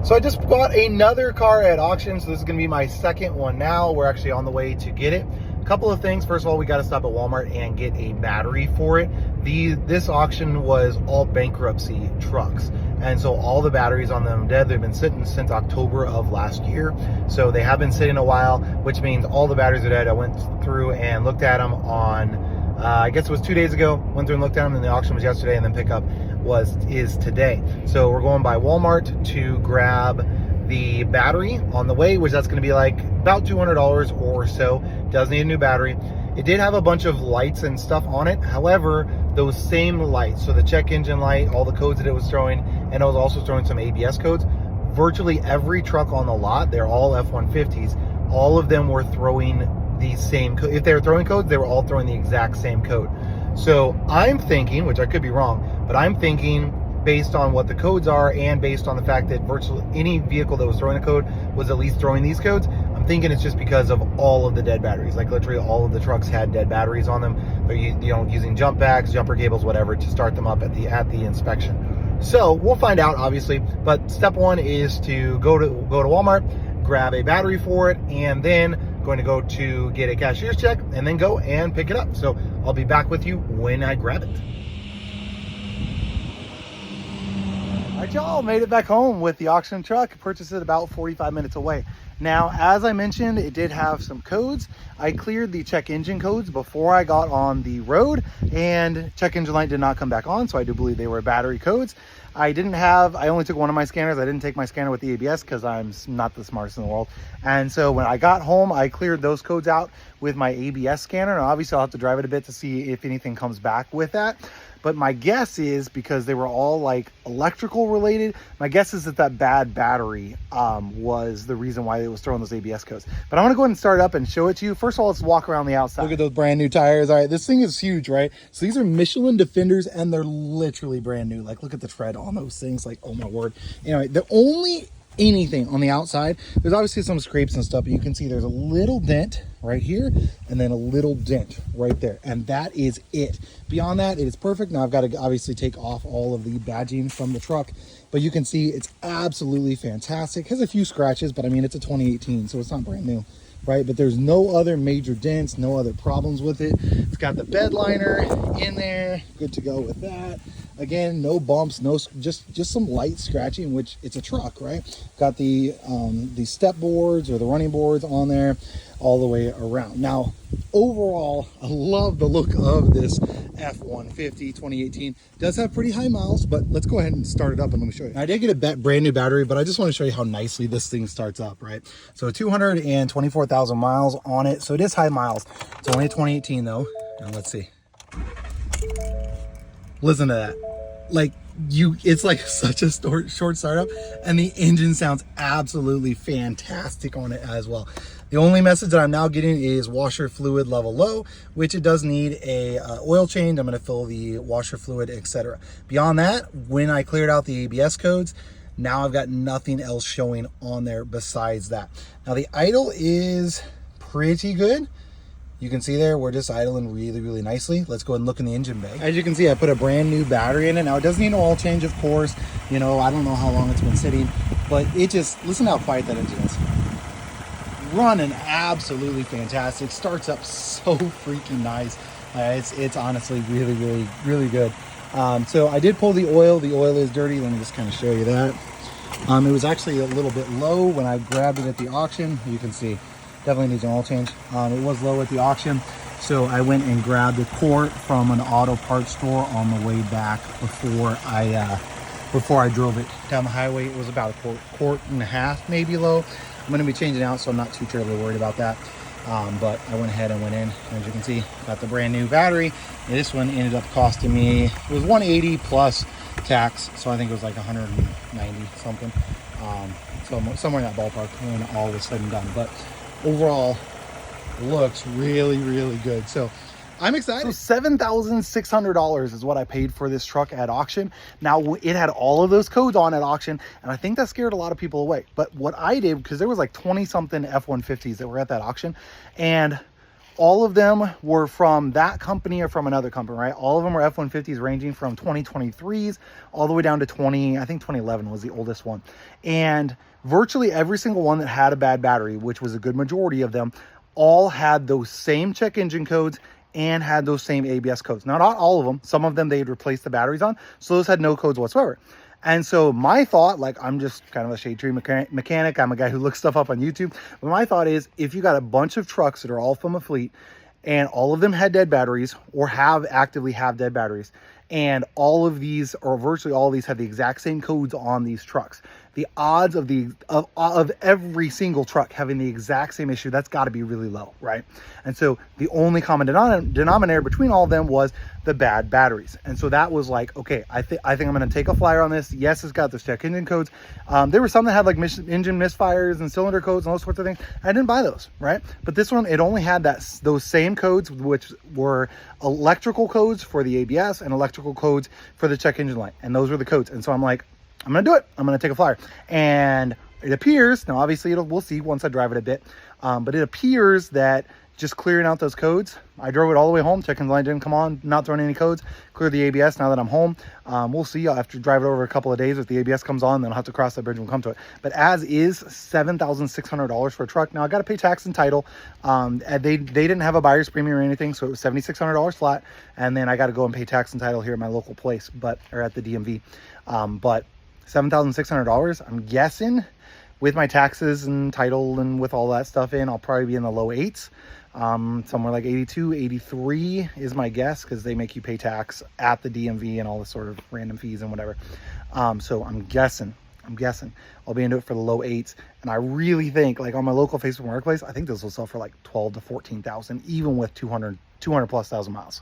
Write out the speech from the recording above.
So I just bought another car at auction. So this is going to be my second one now. We're actually on the way to get it. A couple of things. First of all, we got to stop at Walmart and get a battery for it. This auction was all bankruptcy trucks. And so all the batteries on them dead. They've been sitting since October of last year. So they have been sitting a while, which means all the batteries are dead. I went through and looked at them on, I guess it was 2 days ago. Went through and looked at them, and the auction was yesterday, and then pickup is today. So we're going by Walmart to grab the battery on the way, which that's going to be like about $200 or so. Does need a new battery. It did have a bunch of lights and stuff on it. However, those same lights, so the check engine light, all the codes that it was throwing, and it was also throwing some ABS codes. Virtually every truck on the lot, they're all F150s. All of them were throwing the same code. If they were throwing codes, they were all throwing the exact same code. So I'm thinking, which I could be wrong, but I'm thinking based on what the codes are and based on the fact that virtually any vehicle that was throwing a code was at least throwing these codes, I'm thinking it's just because of all of the dead batteries. Like literally all of the trucks had dead batteries on them. They're using jump packs, jumper cables, whatever, to start them up at the inspection. So we'll find out, obviously. But step one is to go to Walmart, grab a battery for it, and then going to go to get a cashier's check and then go and pick it up. So I'll be back with you when I grab it. All right, y'all, made it back home with the auction truck. Purchased it about 45 minutes away. Now, as I mentioned, it did have some codes. I cleared the check engine codes before I got on the road, and check engine light did not come back on, so I do believe they were battery codes. I only took one of my scanners. I didn't take my scanner with the ABS because I'm not the smartest in the world. And so when I got home, I cleared those codes out with my ABS scanner. And obviously I'll have to drive it a bit to see if anything comes back with that. But my guess is, because they were all like electrical related, my guess is that bad battery was the reason why it was throwing those ABS codes. But I'm gonna go ahead and start it up and show it to you. First of all, let's walk around the outside. Look at those brand new tires. All right, this thing is huge, right? So these are Michelin Defenders, and they're literally brand new. Like, look at the tread on those things. Like, oh my word. Anyway, the only anything on the outside, there's obviously some scrapes and stuff, but you can see there's a little dent right here and then a little dent right there, and that is it. Beyond that, it is perfect. Now I've got to obviously take off all of the badging from the truck, but you can see it's absolutely fantastic. It has a few scratches, but I mean, it's a 2018, so it's not brand new, right? But there's no other major dents, no other problems with it. It's got the bed liner in there, good to go with that. Again, no bumps, just some light scratching, which it's a truck, right? Got the step boards or the running boards on there all the way around. Now, overall, I love the look of this F150 2018. Does have pretty high miles, but let's go ahead and start it up and let me show you. Now, I did get a brand new battery, but I just want to show you how nicely this thing starts up, right? So 224,000 miles on it. So it is high miles. It's only a 2018 though. Now let's see. Listen to that. Like, it's like such a short startup, and the engine sounds absolutely fantastic on it as well. The only message that I'm now getting is washer fluid level low, which it does need a oil change. I'm going to fill the washer fluid, etc. Beyond that, when I cleared out the ABS codes, now I've got nothing else showing on there besides that. Now the idle is pretty good. You can see there, we're just idling really, really nicely. Let's go ahead and look in the engine bay. As you can see, I put a brand new battery in it. Now, it doesn't need an oil change, of course. You know, I don't know how long it's been sitting, but listen how quiet that engine is. Running absolutely fantastic. Starts up so freaking nice. It's honestly really, really, really good. So I did pull the oil. The oil is dirty. Let me just kind of show you that. It was actually a little bit low when I grabbed it at the auction. You can see. Definitely needs an oil change. It was low at the auction, so I went and grabbed a quart from an auto parts store on the way back before I drove it down the highway. It was about a quart and a half, maybe low. I'm going to be changing out, so I'm not too terribly worried about that. But I went ahead and went in. As you can see, got the brand new battery. And this one ended up costing me, it was $180 plus tax, so I think it was like $190 something. So somewhere in that ballpark when all was said and done. But overall, looks really, really good. So I'm excited. So $7,600 is what I paid for this truck at auction. Now, it had all of those codes on at auction, and I think that scared a lot of people away. But what I did, because there was like 20 something F150s that were at that auction, and all of them were from that company or from another company, right? All of them were F-150s ranging from 2023s all the way down to 20, I think 2011 was the oldest one. And virtually every single one that had a bad battery, which was a good majority of them, all had those same check engine codes and had those same ABS codes. Now, not all of them. Some of them they'd replaced the batteries on, so those had no codes whatsoever. And so my thought, like, I'm just kind of a shade tree mechanic. I'm a guy who looks stuff up on YouTube. But my thought is, if you got a bunch of trucks that are all from a fleet and all of them had dead batteries or actively have dead batteries, and all of these, or virtually all of these, have the exact same codes on these trucks, the odds of every single truck having the exact same issue, that's got to be really low, right? And so the only common denominator between all of them was the bad batteries. And so that was like, okay, I think I'm going to take a flyer on this. Yes, it's got those check engine codes. There were some that had like engine misfires and cylinder codes and those sorts of things. I didn't buy those, right? But this one, it only had those same codes, which were electrical codes for the ABS and electrical codes for the check engine light. And those were the codes. And so I'm like, I'm going to do it. I'm going to take a flyer. And it appears, now obviously we'll see once I drive it a bit, but it appears that just clearing out those codes, I drove it all the way home, check engine light didn't come on, not throwing any codes, cleared the ABS now that I'm home. We'll see. I'll have to drive it over a couple of days. If the ABS comes on, then I'll have to cross that bridge when we come to it. But as is, $7,600 for a truck. Now I got to pay tax and title. They didn't have a buyer's premium or anything, so it was $7,600 flat. And then I got to go and pay tax and title here at my local place, or at the DMV. But $7,600, I'm guessing with my taxes and title and with all that stuff in, I'll probably be in the low eights. Somewhere like 82, 83 is my guess, because they make you pay tax at the DMV and all this sort of random fees and whatever. So I'm guessing I'll be into it for the low eights. And I really think, like, on my local Facebook Marketplace, I think this will sell for like 12 to 14,000, even with 200 plus thousand miles.